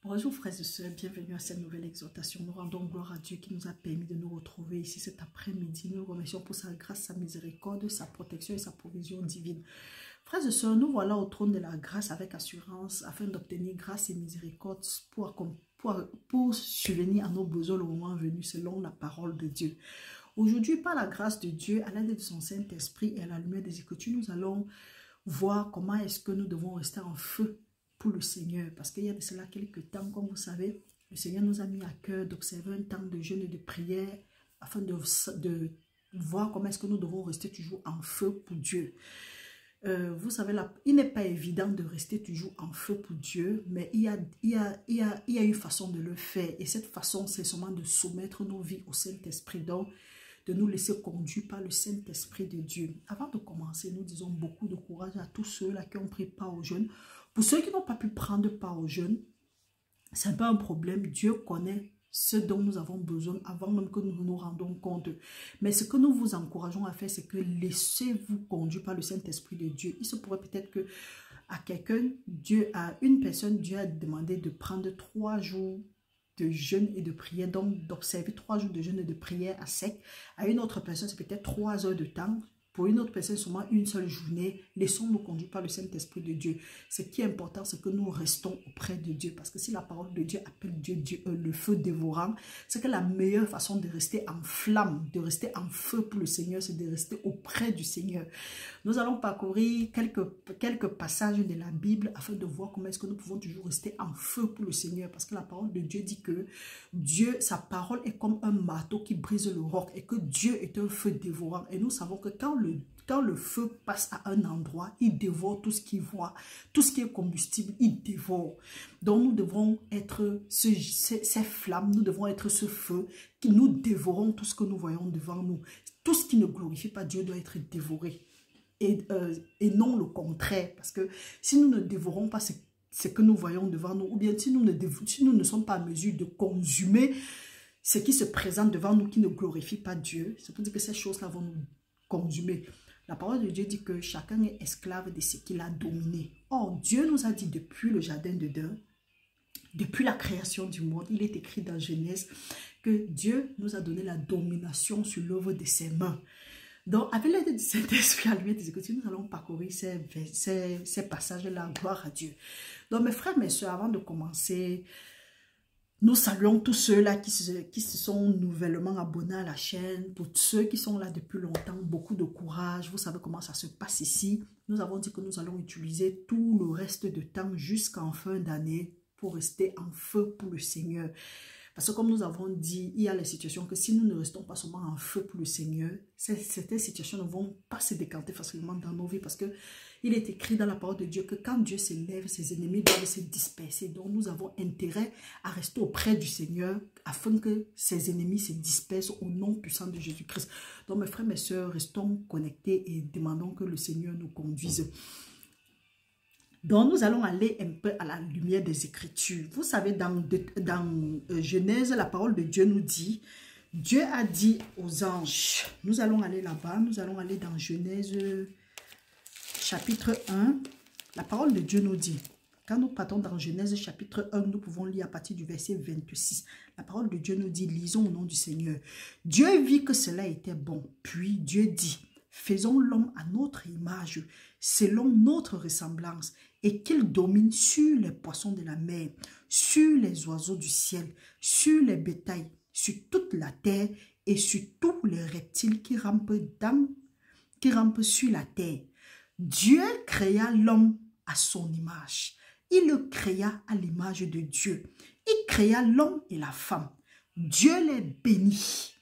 Bonjour frères et sœurs, bienvenue à cette nouvelle exhortation. Nous rendons gloire à Dieu qui nous a permis de nous retrouver ici cet après-midi. Nous le remercions pour sa grâce, sa miséricorde, sa protection et sa provision divine. Frères et sœurs, nous voilà au trône de la grâce avec assurance afin d'obtenir grâce et miséricorde pour subvenir à nos besoins le moment venu selon la parole de Dieu. Aujourd'hui, par la grâce de Dieu, à l'aide de son Saint-Esprit et à la lumière des Écritures, nous allons voir comment est-ce que nous devons rester en feu pour le Seigneur, parce qu'il y a de cela quelques temps, comme vous savez, le Seigneur nous a mis à cœur d'observer un temps de jeûne et de prière afin de voir comment est-ce que nous devons rester toujours en feu pour Dieu. Vous savez, il n'est pas évident de rester toujours en feu pour Dieu, mais il y a une façon de le faire, et cette façon, c'est seulement de soumettre nos vies au Saint-Esprit, donc de nous laisser conduire par le Saint-Esprit de Dieu. Avant de commencer, nous disons beaucoup de courage à tous ceux-là qui ont pris part au jeûne. Pour ceux qui n'ont pas pu prendre part au jeûne, c'est pas un problème. Dieu connaît ce dont nous avons besoin avant même que nous nous rendons compte. Mais ce que nous vous encourageons à faire, c'est que laissez-vous conduire par le Saint-Esprit de Dieu. Il se pourrait peut-être que à quelqu'un, à une personne, Dieu a demandé de prendre 3 jours de jeûne et de prière, donc d'observer 3 jours de jeûne et de prière à sec. À une autre personne, c'est peut-être 3 heures de temps. Pour une autre personne, seulement une seule journée. Laissons-nous conduire par le Saint-Esprit de Dieu. Ce qui est important, c'est que nous restons auprès de Dieu. Parce que si la parole de Dieu appelle Dieu le feu dévorant, c'est que la meilleure façon de rester en flamme, de rester en feu pour le Seigneur, c'est de rester auprès du Seigneur. Nous allons parcourir quelques passages de la Bible afin de voir comment est-ce que nous pouvons toujours rester en feu pour le Seigneur. Parce que la parole de Dieu dit que sa parole est comme un marteau qui brise le roc et que Dieu est un feu dévorant. Et nous savons que quand le feu passe à un endroit, il dévore tout ce qu'il voit, tout ce qui est combustible, il dévore. Donc nous devons être ces flammes, nous devons être ce feu qui nous dévorons tout ce que nous voyons devant nous. Tout ce qui ne glorifie pas Dieu doit être dévoré. Et non le contraire, parce que si nous ne dévorons pas ce que nous voyons devant nous, ou bien si nous ne sommes pas en mesure de consumer ce qui se présente devant nous qui ne glorifie pas Dieu, c'est pour dire que ces choses-là vont nous consumer. La parole de Dieu dit que chacun est esclave de ce qu'il a dominé. Or, Dieu nous a dit depuis le jardin d'Éden, depuis la création du monde, il est écrit dans Genèse que Dieu nous a donné la domination sur l'œuvre de ses mains. Donc, avec l'aide du Saint-Esprit, à lui des Écritures, nous allons parcourir ces passages-là, gloire à Dieu. Donc, mes frères, mes soeurs, avant de commencer, nous saluons tous ceux-là qui se sont nouvellement abonnés à la chaîne. Pour ceux qui sont là depuis longtemps, beaucoup de courage. Vous savez comment ça se passe ici. Nous avons dit que nous allons utiliser tout le reste de temps jusqu'en fin d'année pour rester en feu pour le Seigneur. Parce que comme nous avons dit, il y a les situations que si nous ne restons pas seulement en feu pour le Seigneur, certaines situations ne vont pas se décanter facilement dans nos vies. Parce que il est écrit dans la parole de Dieu que quand Dieu s'élève, ses ennemis doivent se disperser. Donc nous avons intérêt à rester auprès du Seigneur afin que ses ennemis se dispersent au nom puissant de Jésus-Christ. Donc mes frères, mes sœurs, restons connectés et demandons que le Seigneur nous conduise. Donc, nous allons aller un peu à la lumière des Écritures. Vous savez, dans Genèse, la parole de Dieu nous dit, Dieu a dit aux anges, nous allons aller là-bas, nous allons aller dans Genèse chapitre 1. La parole de Dieu nous dit, quand nous partons dans Genèse chapitre 1, nous pouvons lire à partir du verset 26. La parole de Dieu nous dit, lisons au nom du Seigneur. Dieu vit que cela était bon, puis Dieu dit, faisons l'homme à notre image, selon notre ressemblance, et qu'il domine sur les poissons de la mer, sur les oiseaux du ciel, sur les bétails, sur toute la terre et sur tous les reptiles qui rampent sur la terre. Dieu créa l'homme à son image. Il le créa à l'image de Dieu. Il créa l'homme et la femme. Dieu les bénit.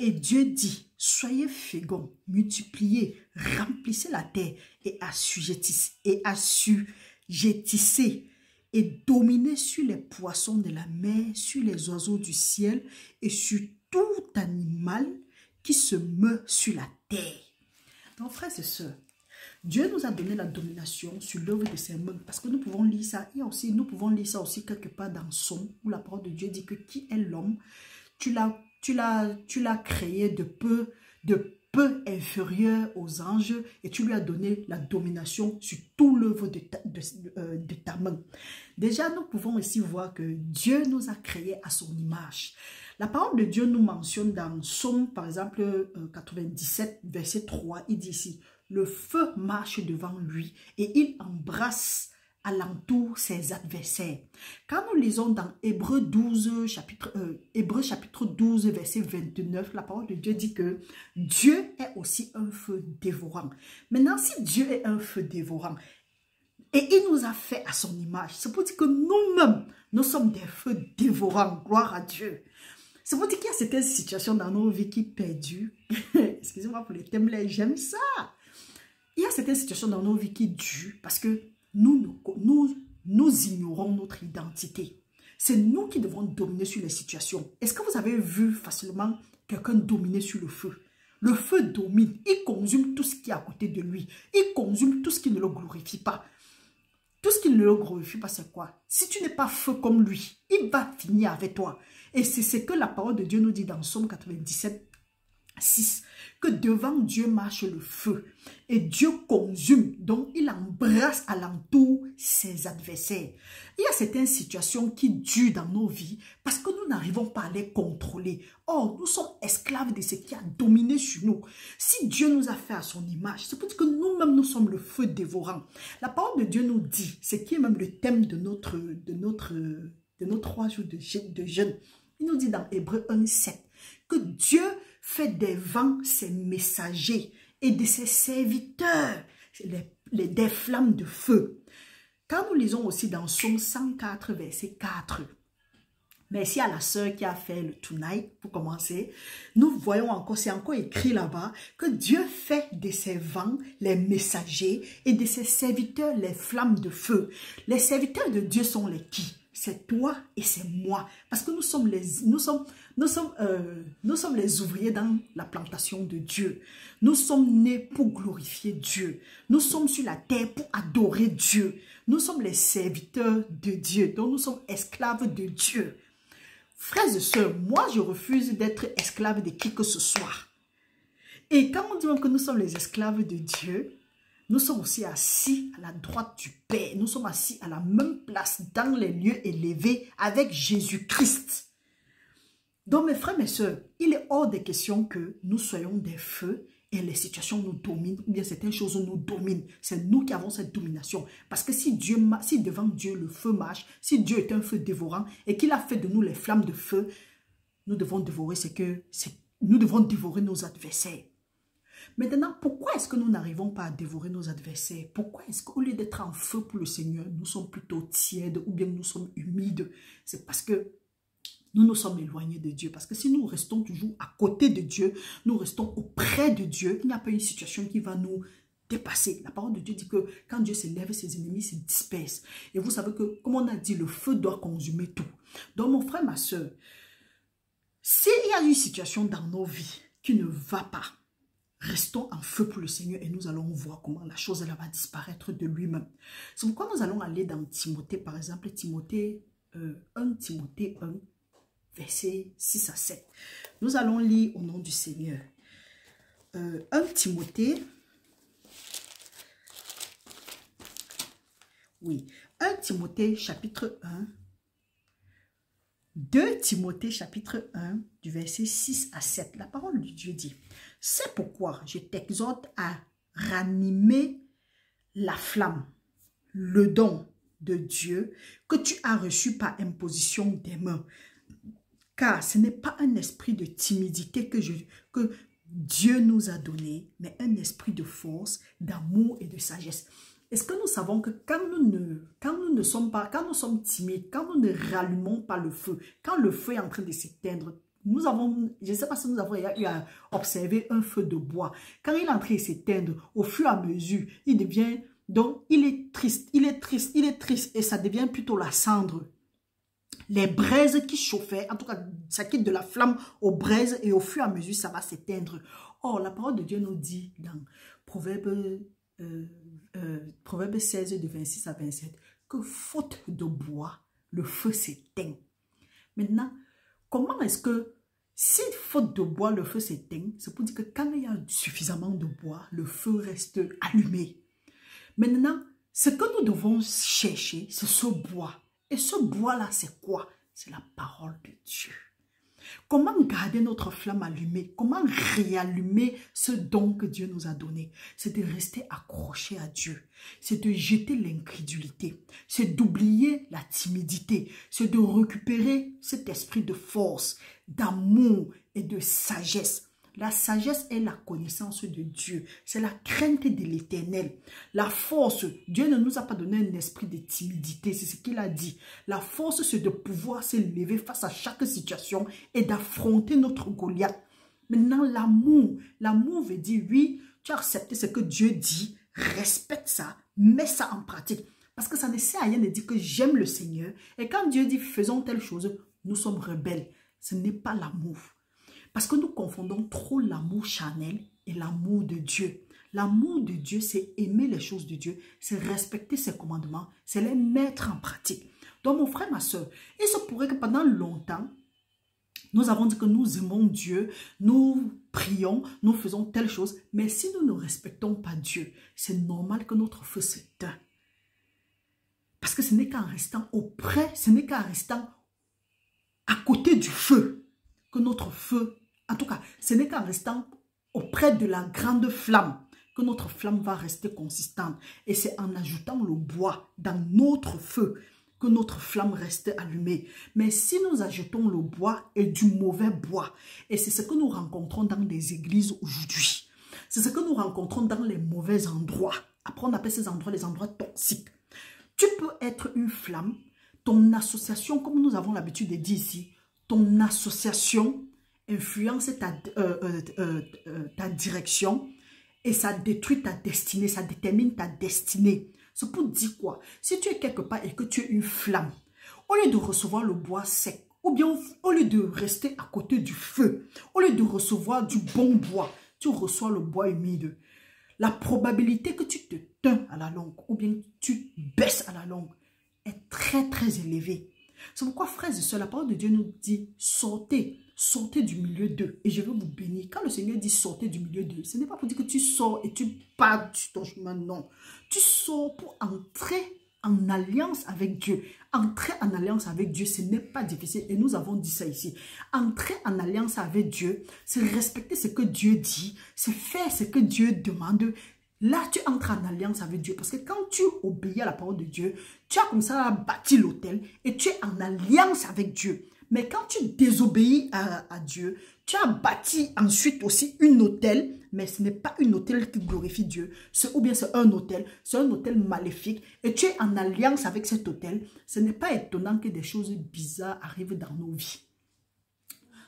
Et Dieu dit, soyez féconds, multipliez, remplissez la terre et assujettissez et dominez sur les poissons de la mer, sur les oiseaux du ciel et sur tout animal qui se meut sur la terre. Donc frères et sœurs, Dieu nous a donné la domination sur l'œuvre de ses mains parce que nous pouvons lire ça. Nous pouvons lire ça aussi quelque part dans Somme où la parole de Dieu dit que qui est l'homme? Tu l'as créé de peu peu inférieur aux anges et tu lui as donné la domination sur tout l'œuvre de ta main. Déjà, nous pouvons aussi voir que Dieu nous a créés à son image. La parole de Dieu nous mentionne dans Psaume, par exemple, 97, verset 3, il dit ici, le feu marche devant lui et il embrasse alentour ses adversaires. Quand nous lisons dans Hébreux chapitre 12, verset 29, la parole de Dieu dit que Dieu est aussi un feu dévorant. Maintenant, si Dieu est un feu dévorant et il nous a fait à son image, c'est pour dire que nous-mêmes, nous sommes des feux dévorants. Gloire à Dieu. C'est pour dire qu'il y a certaines situations dans nos vies qui perdurent. Excusez-moi pour les thèmes là, j'aime ça. Il y a certaines situations dans nos vies qui durent parce que nous ignorons notre identité. C'est nous qui devons dominer sur les situations. Est-ce que vous avez vu facilement quelqu'un dominer sur le feu? Le feu domine, il consume tout ce qui est à côté de lui. Il consume tout ce qui ne le glorifie pas. Tout ce qui ne le glorifie pas, c'est quoi? Si tu n'es pas feu comme lui, il va finir avec toi. Et c'est ce que la parole de Dieu nous dit dans Psaume 97, 6, que devant Dieu marche le feu et Dieu consume, donc il embrasse alentour ses adversaires. Il y a certaines situations qui durent dans nos vies parce que nous n'arrivons pas à les contrôler. Or, nous sommes esclaves de ce qui a dominé sur nous. Si Dieu nous a fait à son image, c'est pour dire que nous-mêmes, nous sommes le feu dévorant. La parole de Dieu nous dit, ce qui est même le thème de nos 3 jours de jeûne. Il nous dit dans Hébreux 1, 7 que Dieu fait des vents ses messagers et de ses serviteurs des flammes de feu. Quand nous lisons aussi dans Psaume 104, verset 4, merci à la sœur qui a fait le tonight pour commencer, nous voyons encore, c'est encore écrit là-bas, que Dieu fait de ses vents les messagers et de ses serviteurs les flammes de feu. Les serviteurs de Dieu sont les qui? C'est toi et c'est moi. Parce que nous sommes les ouvriers dans la plantation de Dieu. Nous sommes nés pour glorifier Dieu. Nous sommes sur la terre pour adorer Dieu. Nous sommes les serviteurs de Dieu. Donc nous sommes esclaves de Dieu. Frères et sœurs, moi je refuse d'être esclave de qui que ce soit. Et quand on dit que nous sommes les esclaves de Dieu, nous sommes aussi assis à la droite du Père. Nous sommes assis à la même place dans les lieux élevés avec Jésus-Christ. Donc mes frères, mes sœurs, il est hors de question que nous soyons des feux et les situations nous dominent ou bien certaines choses nous dominent. C'est nous qui avons cette domination. Parce que si devant Dieu le feu marche, si Dieu est un feu dévorant et qu'il a fait de nous les flammes de feu, nous devons dévorer nous devons dévorer nos adversaires. Maintenant, pourquoi est-ce que nous n'arrivons pas à dévorer nos adversaires? Pourquoi est-ce qu'au lieu d'être en feu pour le Seigneur, nous sommes plutôt tièdes ou bien nous sommes humides? C'est parce que nous nous sommes éloignés de Dieu. Parce que si nous restons toujours à côté de Dieu, nous restons auprès de Dieu, il n'y a pas une situation qui va nous dépasser. La parole de Dieu dit que quand Dieu s'élève, ses ennemis se dispersent. Et vous savez que, comme on a dit, le feu doit consumer tout. Donc mon frère, ma soeur, s'il y a une situation dans nos vies qui ne va pas, restons en feu pour le Seigneur et nous allons voir comment la chose elle va disparaître de lui-même. C'est pourquoi nous allons aller dans Timothée, par exemple, 1 Timothée 1, verset 6 à 7. Nous allons lire au nom du Seigneur. 1 Timothée, oui, 1 Timothée chapitre 1, 2 Timothée chapitre 1 du verset 6 à 7. La parole de Dieu dit, c'est pourquoi je t'exhorte à ranimer la flamme, le don de Dieu que tu as reçu par imposition des mains. Car ce n'est pas un esprit de timidité que Dieu nous a donné, mais un esprit de force, d'amour et de sagesse. Est-ce que nous savons que quand nous sommes timides, quand nous ne rallumons pas le feu, quand le feu est en train de s'éteindre, nous avons, je ne sais pas si nous avons eu à observer un feu de bois. Quand il est en train de s'éteindre, au fur et à mesure, il devient, donc il est triste, et ça devient plutôt la cendre. Les braises qui chauffaient, en tout cas, ça quitte de la flamme aux braises et au fur et à mesure, ça va s'éteindre. Or, la parole de Dieu nous dit dans Proverbe 16, de 26 à 27, que faute de bois, le feu s'éteint. Maintenant, comment est-ce que Si faute de bois, le feu s'éteint, c'est pour dire que quand il y a suffisamment de bois, le feu reste allumé. Maintenant, ce que nous devons chercher, c'est ce bois. Et ce bois-là, c'est quoi? C'est la parole de Dieu. Comment garder notre flamme allumée? Comment réallumer ce don que Dieu nous a donné? C'est de rester accroché à Dieu. C'est de jeter l'incrédulité. C'est d'oublier la timidité. C'est de récupérer cet esprit de force, d'amour et de sagesse. La sagesse est la connaissance de Dieu. C'est la crainte de l'Éternel. La force, Dieu ne nous a pas donné un esprit de timidité. C'est ce qu'il a dit. La force, c'est de pouvoir se lever face à chaque situation et d'affronter notre Goliath. Maintenant, l'amour. L'amour veut dire, oui, tu as accepté ce que Dieu dit. Respecte ça. Mets ça en pratique. Parce que ça ne sert à rien de dire que j'aime le Seigneur. Et quand Dieu dit, faisons telle chose, nous sommes rebelles. Ce n'est pas l'amour. Parce que nous confondons trop l'amour charnel et l'amour de Dieu. L'amour de Dieu, c'est aimer les choses de Dieu, c'est respecter ses commandements, c'est les mettre en pratique. Donc mon frère, ma soeur, il se pourrait que pendant longtemps, nous avons dit que nous aimons Dieu, nous prions, nous faisons telle chose, mais si nous ne respectons pas Dieu, c'est normal que notre feu s'éteint. Parce que ce n'est qu'en restant auprès, ce n'est qu'en restant à côté du feu que notre feu, en tout cas, ce n'est qu'en restant auprès de la grande flamme que notre flamme va rester consistante. Et c'est en ajoutant le bois dans notre feu que notre flamme reste allumée. Mais si nous ajoutons le bois et du mauvais bois, et c'est ce que nous rencontrons dans les églises aujourd'hui, c'est ce que nous rencontrons dans les mauvais endroits. Après, on appelle ces endroits les endroits toxiques. Tu peux être une flamme, ton association, comme nous avons l'habitude de dire ici, ton association influence ta direction et ça détruit ta destinée, ça détermine ta destinée. C'est pour dire quoi? Si tu es quelque part et que tu es une flamme, au lieu de recevoir le bois sec, ou bien au lieu de rester à côté du feu, au lieu de recevoir du bon bois, tu reçois le bois humide. La probabilité que tu te teins à la longue, ou bien tu baisses à la longue, est très très élevée. C'est pourquoi, frères et sœurs, la parole de Dieu nous dit, sortez du milieu d'eux et je vais vous bénir. Quand le Seigneur dit sortez du milieu d'eux, ce n'est pas pour dire que tu sors et tu pars sur ton chemin, non. Tu sors pour entrer en alliance avec Dieu. Entrer en alliance avec Dieu, ce n'est pas difficile et nous avons dit ça ici. Entrer en alliance avec Dieu, c'est respecter ce que Dieu dit, c'est faire ce que Dieu demande. Là, tu entres en alliance avec Dieu. Parce que quand tu obéis à la parole de Dieu, tu as comme ça bâti l'autel et tu es en alliance avec Dieu. Mais quand tu désobéis à Dieu, tu as bâti ensuite aussi une autel, mais ce n'est pas une autel qui glorifie Dieu. Ou bien c'est un autel maléfique et tu es en alliance avec cet autel. Ce n'est pas étonnant que des choses bizarres arrivent dans nos vies.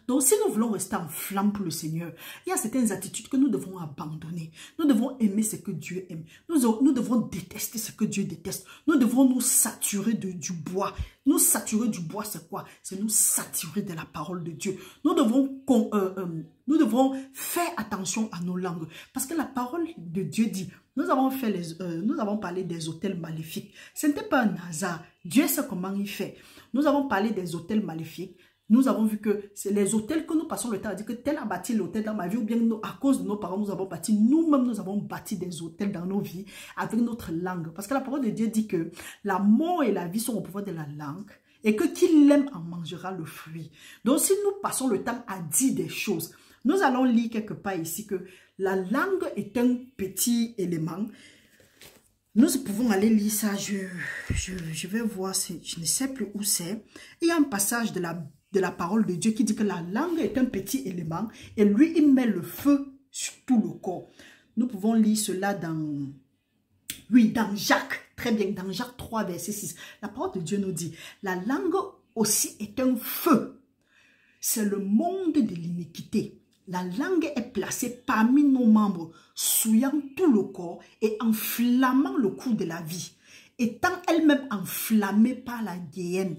Donc, si nous voulons rester en flamme pour le Seigneur, il y a certaines attitudes que nous devons abandonner. Nous devons aimer ce que Dieu aime. Nous devons détester ce que Dieu déteste. Nous devons nous saturer du bois. Nous saturer du bois, c'est quoi? C'est nous saturer de la parole de Dieu. Nous devons faire attention à nos langues. Parce que la parole de Dieu dit, nous avons parlé des autels maléfiques. Ce n'était pas un hasard. Dieu sait comment il fait. Nous avons parlé des autels maléfiques. Nous avons vu que c'est les hôtels que nous passons le temps à dire que tel a bâti l'hôtel dans ma vie ou bien nous, à cause de nos parents, nous avons bâti, nous-mêmes, nous avons bâti des hôtels dans nos vies avec notre langue. Parce que la parole de Dieu dit que la mort et la vie sont au pouvoir de la langue et que qui l'aime en mangera le fruit. Donc si nous passons le temps à dire des choses, nous allons lire quelque part ici que la langue est un petit élément. Nous pouvons aller lire ça, je vais voir, je ne sais plus où c'est. Il y a un passage de la parole de Dieu qui dit que la langue est un petit élément et lui, il met le feu sur tout le corps. Nous pouvons lire cela dans Jacques, très bien, dans Jacques 3, verset 6. La parole de Dieu nous dit, la langue aussi est un feu. C'est le monde de l'iniquité. La langue est placée parmi nos membres, souillant tout le corps et enflammant le cours de la vie, étant elle-même enflammée par la guéhenne.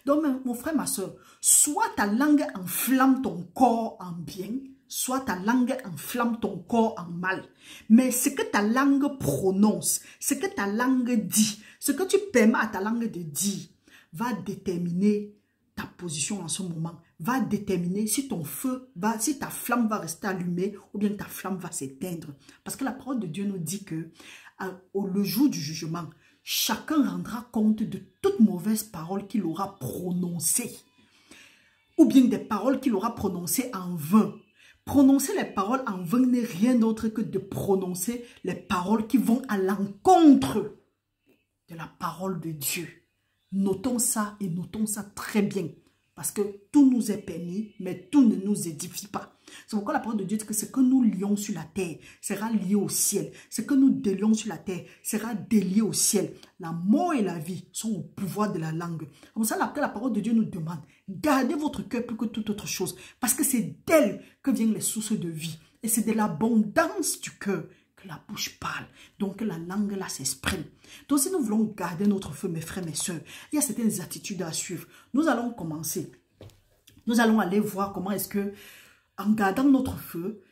Donc, mon frère, ma soeur, soit ta langue enflamme ton corps en bien, soit ta langue enflamme ton corps en mal. Mais ce que ta langue prononce, ce que ta langue dit, ce que tu permets à ta langue de dire, va déterminer ta position en ce moment va déterminer si ton feu va, si ta flamme va rester allumée ou bien ta flamme va s'éteindre. Parce que la parole de Dieu nous dit que le jour du jugement, chacun rendra compte de toute mauvaise parole qu'il aura prononcée. Ou bien des paroles qu'il aura prononcées en vain. Prononcer les paroles en vain n'est rien d'autre que de prononcer les paroles qui vont à l'encontre de la parole de Dieu. Notons ça et notons ça très bien. Parce que tout nous est permis, mais tout ne nous édifie pas. C'est pourquoi la parole de Dieu dit que ce que nous lions sur la terre sera lié au ciel. Ce que nous délions sur la terre sera délié au ciel. La mort et la vie sont au pouvoir de la langue. Comme ça, la parole de Dieu nous demande, gardez votre cœur plus que toute autre chose. Parce que c'est d'elle que viennent les sources de vie. Et c'est de l'abondance du cœur que la bouche parle. Donc la langue là s'exprime. Donc si nous voulons garder notre feu, mes frères, mes soeurs, il y a certaines attitudes à suivre. Nous allons commencer. Nous allons aller voir comment est-ce que en gardant notre feu,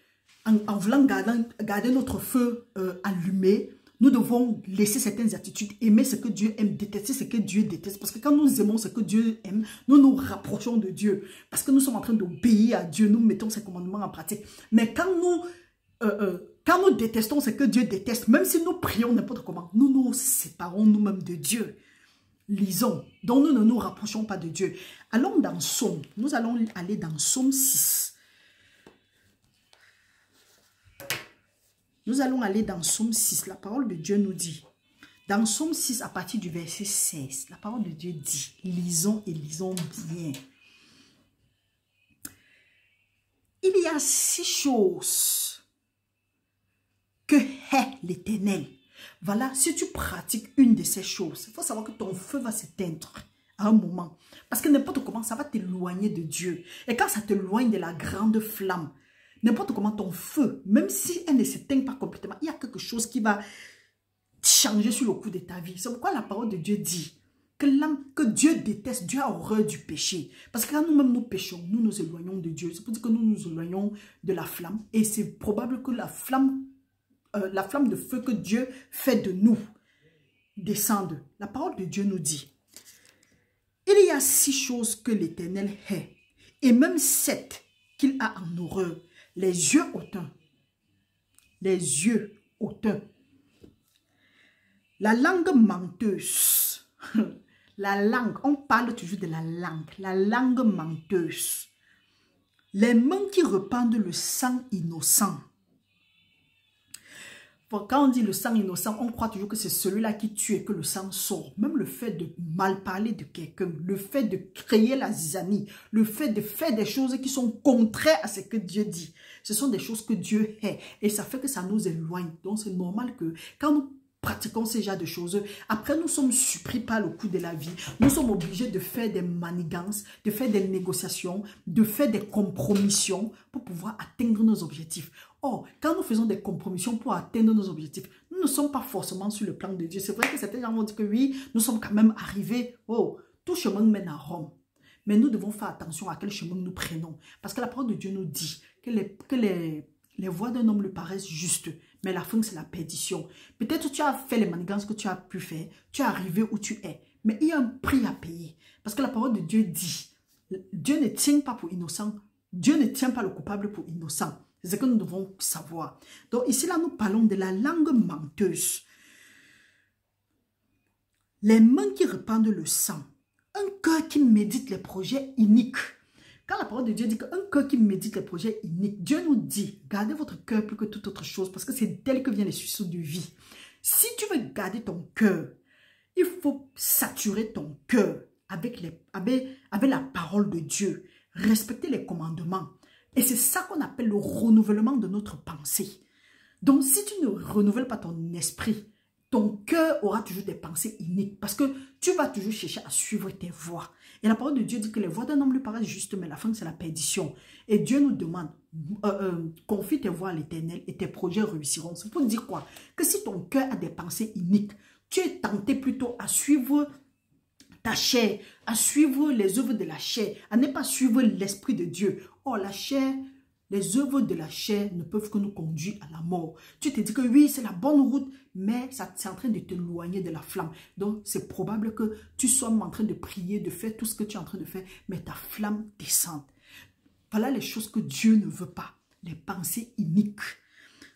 en voulant garder notre feu allumé, nous devons laisser certaines attitudes, aimer ce que Dieu aime, détester ce que Dieu déteste. Parce que quand nous aimons ce que Dieu aime, nous nous rapprochons de Dieu. Parce que nous sommes en train d'obéir à Dieu, nous mettons ses commandements en pratique. Mais quand nous détestons ce que Dieu déteste, même si nous prions n'importe comment, nous nous séparons nous-mêmes de Dieu. Lisons, donc nous ne nous rapprochons pas de Dieu. Allons dans Psaume, nous allons aller dans Psaume 6. Nous allons aller dans Psaume 6. La parole de Dieu nous dit, dans Psaume 6, à partir du verset 16, la parole de Dieu dit, lisons et lisons bien. Il y a 6 choses que hait l'Éternel. Voilà, si tu pratiques une de ces choses, il faut savoir que ton feu va s'éteindre à un moment. Parce que n'importe comment, ça va t'éloigner de Dieu. Et quand ça t'éloigne de la grande flamme, n'importe comment ton feu, même si elle ne s'éteint pas complètement, il y a quelque chose qui va changer sur le cours de ta vie. C'est pourquoi la parole de Dieu dit que Dieu déteste, Dieu a horreur du péché. Parce que quand nous-mêmes nous péchons, nous nous éloignons de Dieu. C'est pour dire que nous nous éloignons de la flamme. Et c'est probable que la flamme de feu que Dieu fait de nous descende. La parole de Dieu nous dit, il y a 6 choses que l'Éternel hait, et même 7 qu'il a en horreur. Les yeux hautains. Les yeux hautains. La langue menteuse. La langue, on parle toujours de la langue menteuse. Les mains qui répandent le sang innocent. Quand on dit le sang innocent, on croit toujours que c'est celui-là qui tue et que le sang sort. Même le fait de mal parler de quelqu'un, le fait de créer la zizanie, le fait de faire des choses qui sont contraires à ce que Dieu dit. Ce sont des choses que Dieu hait et ça fait que ça nous éloigne. Donc c'est normal que quand nous pratiquons ces genres de choses, après nous sommes surpris par le coup de la vie. Nous sommes obligés de faire des manigances, de faire des négociations, de faire des compromissions pour pouvoir atteindre nos objectifs. Or, quand nous faisons des compromissions pour atteindre nos objectifs, nous ne sommes pas forcément sur le plan de Dieu. C'est vrai que certains gens vont dire que oui, nous sommes quand même arrivés. Oh, tout chemin mène à Rome. Mais nous devons faire attention à quel chemin nous prenons. Parce que la parole de Dieu nous dit que les voies d'un homme lui paraissent justes, mais la fin, c'est la perdition. Peut-être que tu as fait les manigances que tu as pu faire, tu es arrivé où tu es, mais il y a un prix à payer. Parce que la parole de Dieu dit, Dieu ne tient pas pour innocent, Dieu ne tient pas le coupable pour innocent. C'est ce que nous devons savoir. Donc ici, là, nous parlons de la langue menteuse. Les mains qui répandent le sang. Un cœur qui médite les projets iniques. Quand la parole de Dieu dit qu'un cœur qui médite les projets iniques, Dieu nous dit, gardez votre cœur plus que toute autre chose, parce que c'est d'elle que viennent les sources de vie. Si tu veux garder ton cœur, il faut saturer ton cœur avec la parole de Dieu, respecter les commandements. Et c'est ça qu'on appelle le renouvellement de notre pensée. Donc, si tu ne renouvelles pas ton esprit, ton cœur aura toujours des pensées iniques parce que tu vas toujours chercher à suivre tes voies. Et la parole de Dieu dit que les voies d'un homme lui paraissent justes, mais la fin, c'est la perdition. Et Dieu nous demande, confie tes voies à l'Éternel et tes projets réussiront. C'est pour dire quoi? Que si ton cœur a des pensées iniques, tu es tenté plutôt à suivre ta chair, à suivre les œuvres de la chair, à ne pas suivre l'esprit de Dieu. Oh, la chair les œuvres de la chair ne peuvent que nous conduire à la mort. Tu te dis que oui, c'est la bonne route, mais c'est en train de t'éloigner de la flamme. Donc, c'est probable que tu sois en train de prier, de faire tout ce que tu es en train de faire, mais ta flamme descende. Voilà les choses que Dieu ne veut pas, les pensées iniques.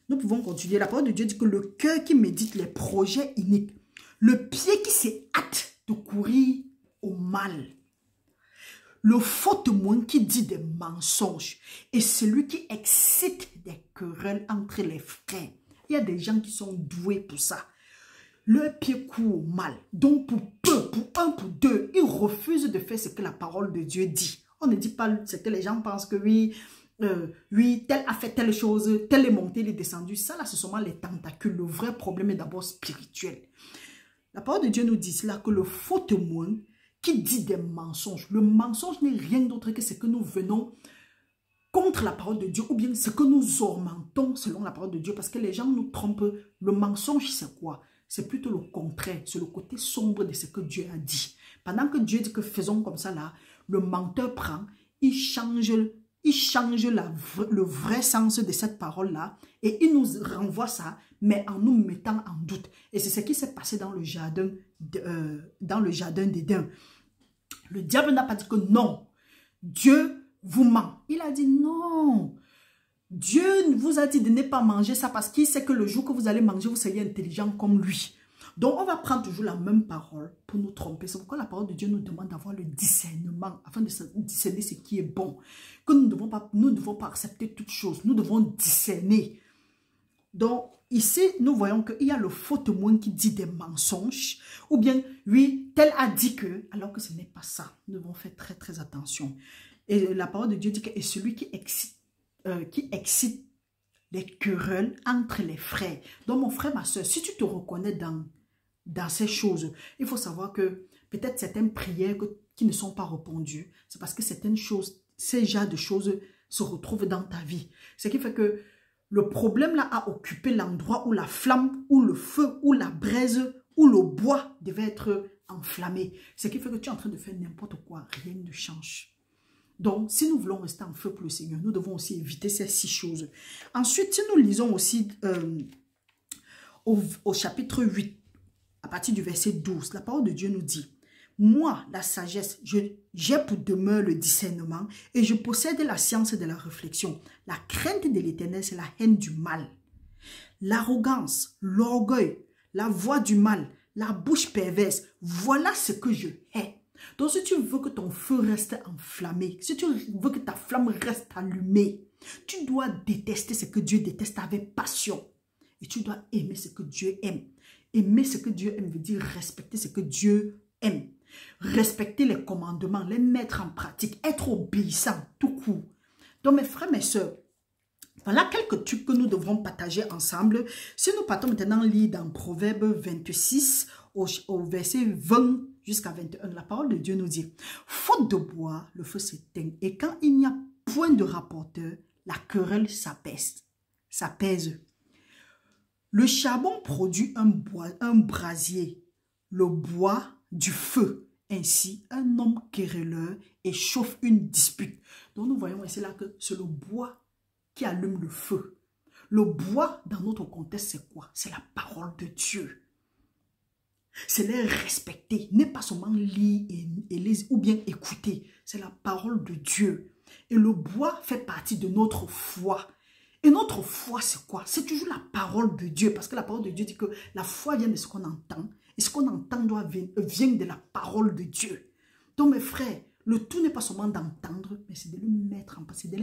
Nous pouvons continuer. La parole de Dieu dit que le cœur qui médite les projets iniques, le pied qui se hâte de courir au mal, le faux témoin qui dit des mensonges et celui qui excite des querelles entre les frères. Il y a des gens qui sont doués pour ça. Leur pied court au mal. Donc pour peu, pour un, pour deux, ils refusent de faire ce que la parole de Dieu dit. On ne dit pas ce que les gens pensent que oui, tel a fait telle chose, tel est monté, il est descendu. Ça là, ce sont les tentacules. Le vrai problème est d'abord spirituel. La parole de Dieu nous dit là que le faux témoin qui dit des mensonges. Le mensonge n'est rien d'autre que ce que nous venons contre la parole de Dieu ou bien ce que nous augmentons selon la parole de Dieu parce que les gens nous trompent. Le mensonge, c'est quoi? C'est plutôt le contraire, c'est le côté sombre de ce que Dieu a dit. Pendant que Dieu dit que faisons comme ça là, le menteur prend, il change le vrai sens de cette parole-là et il nous renvoie ça, mais en nous mettant en doute. Et c'est ce qui s'est passé dans le jardin d'Éden. Le diable n'a pas dit que non, Dieu vous ment. Il a dit non. Dieu vous a dit de ne pas manger ça parce qu'il sait que le jour que vous allez manger, vous seriez intelligent comme lui. Donc, on va prendre toujours la même parole pour nous tromper. C'est pourquoi la parole de Dieu nous demande d'avoir le discernement afin de discerner ce qui est bon. Que nous ne devons pas accepter toute chose. Nous devons discerner. Donc, ici, nous voyons qu'il y a le faux témoin qui dit des mensonges. Ou bien, oui, tel a dit que, alors que ce n'est pas ça. Nous devons faire très, très attention. Et la parole de Dieu dit que et celui qui excite les querelles entre les frères. Donc, mon frère, ma soeur, si tu te reconnais dans ces choses, il faut savoir que peut-être certaines prières qui ne sont pas répondues, c'est parce que certaines choses, ces genres de choses se retrouvent dans ta vie. Ce qui fait que le problème là a occupé l'endroit où la flamme, où le feu, où la braise, où le bois devait être enflammé. Ce qui fait que tu es en train de faire n'importe quoi, rien ne change. Donc, si nous voulons rester en feu pour le Seigneur, nous devons aussi éviter ces 6 choses. Ensuite, si nous lisons aussi au chapitre 8, à partir du verset 12, la parole de Dieu nous dit, « Moi, la sagesse, j'ai pour demeure le discernement et je possède la science de la réflexion. La crainte de l'Éternel, c'est la haine du mal. L'arrogance, l'orgueil, la voix du mal, la bouche perverse, voilà ce que je hais. » Donc, si tu veux que ton feu reste enflammé, si tu veux que ta flamme reste allumée, tu dois détester ce que Dieu déteste avec passion. Et tu dois aimer ce que Dieu aime. Aimer ce que Dieu aime veut dire respecter ce que Dieu aime. Respecter les commandements, les mettre en pratique, être obéissant, tout court. Donc, mes frères, mes soeurs, voilà quelques trucs que nous devrons partager ensemble. Si nous partons maintenant lire dans Proverbe 26 au verset 20 jusqu'à 21, la parole de Dieu nous dit, « Faute de bois, le feu s'éteint, et quand il n'y a point de rapporteur, la querelle s'apaise. Le charbon produit un brasier, le bois du feu. Ainsi, un homme querelleur échauffe une dispute. » Donc nous voyons ici là que c'est le bois qui allume le feu. Le bois, dans notre contexte, c'est quoi? C'est la parole de Dieu. C'est les respecter, n'est pas seulement lire ou bien écouter. C'est la parole de Dieu. Et le bois fait partie de notre foi. Et notre foi, c'est quoi? C'est toujours la parole de Dieu. Parce que la parole de Dieu dit que la foi vient de ce qu'on entend. Et ce qu'on entend vient de la parole de Dieu. Donc mes frères, le tout n'est pas seulement d'entendre, mais c'est de les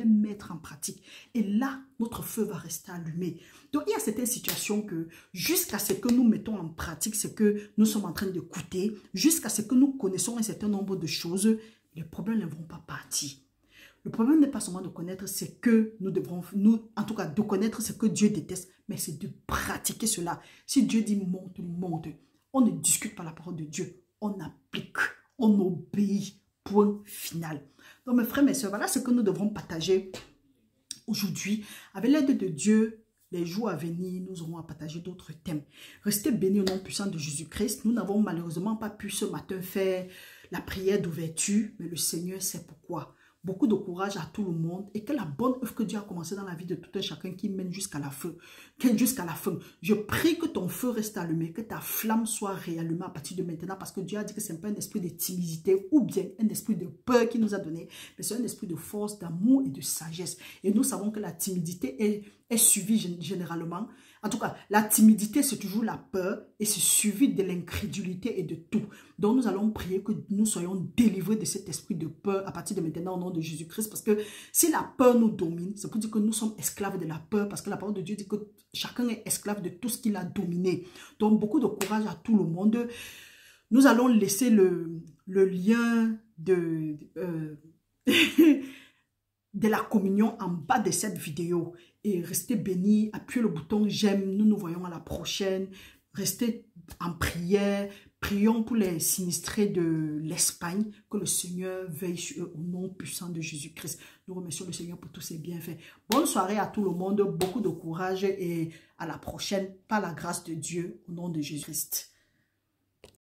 mettre en pratique. Et là, notre feu va rester allumé. Donc, il y a certaines situations que, jusqu'à ce que nous mettons en pratique ce que nous sommes en train d'écouter, jusqu'à ce que nous connaissons un certain nombre de choses, les problèmes ne vont pas partir. Le problème n'est pas seulement de connaître ce que nous devrons, en tout cas, de connaître ce que Dieu déteste, mais c'est de pratiquer cela. Si Dieu dit monte, monte, on ne discute pas la parole de Dieu, on applique, on obéit. Point final. Donc mes frères, mes soeurs, voilà ce que nous devrons partager aujourd'hui. Avec l'aide de Dieu, les jours à venir, nous aurons à partager d'autres thèmes. Restez bénis au nom puissant de Jésus-Christ. Nous n'avons malheureusement pas pu ce matin faire la prière d'ouverture, mais le Seigneur sait pourquoi. Beaucoup de courage à tout le monde et que la bonne œuvre que Dieu a commencé dans la vie de tout un chacun qui mène jusqu'à la fin. Jusqu'à la fin. Je prie que ton feu reste allumé, que ta flamme soit réallumée à partir de maintenant parce que Dieu a dit que ce n'est pas un esprit de timidité ou bien un esprit de peur qu'il nous a donné, mais c'est un esprit de force, d'amour et de sagesse. Et nous savons que la timidité est suivie généralement. En tout cas, la timidité, c'est toujours la peur et c'est suivi de l'incrédulité et de tout. Donc, nous allons prier que nous soyons délivrés de cet esprit de peur à partir de maintenant au nom de Jésus-Christ. Parce que si la peur nous domine, c'est pour dire que nous sommes esclaves de la peur parce que la parole de Dieu dit que chacun est esclave de tout ce qu'il a dominé. Donc, beaucoup de courage à tout le monde. Nous allons laisser le lien de la communion en bas de cette vidéo. Et restez bénis, appuyez le bouton j'aime, nous nous voyons à la prochaine. Restez en prière, prions pour les sinistrés de l'Espagne, que le Seigneur veille sur eux au nom puissant de Jésus-Christ. Nous remercions le Seigneur pour tous ses bienfaits. Bonne soirée à tout le monde, beaucoup de courage et à la prochaine, par la grâce de Dieu, au nom de Jésus-Christ.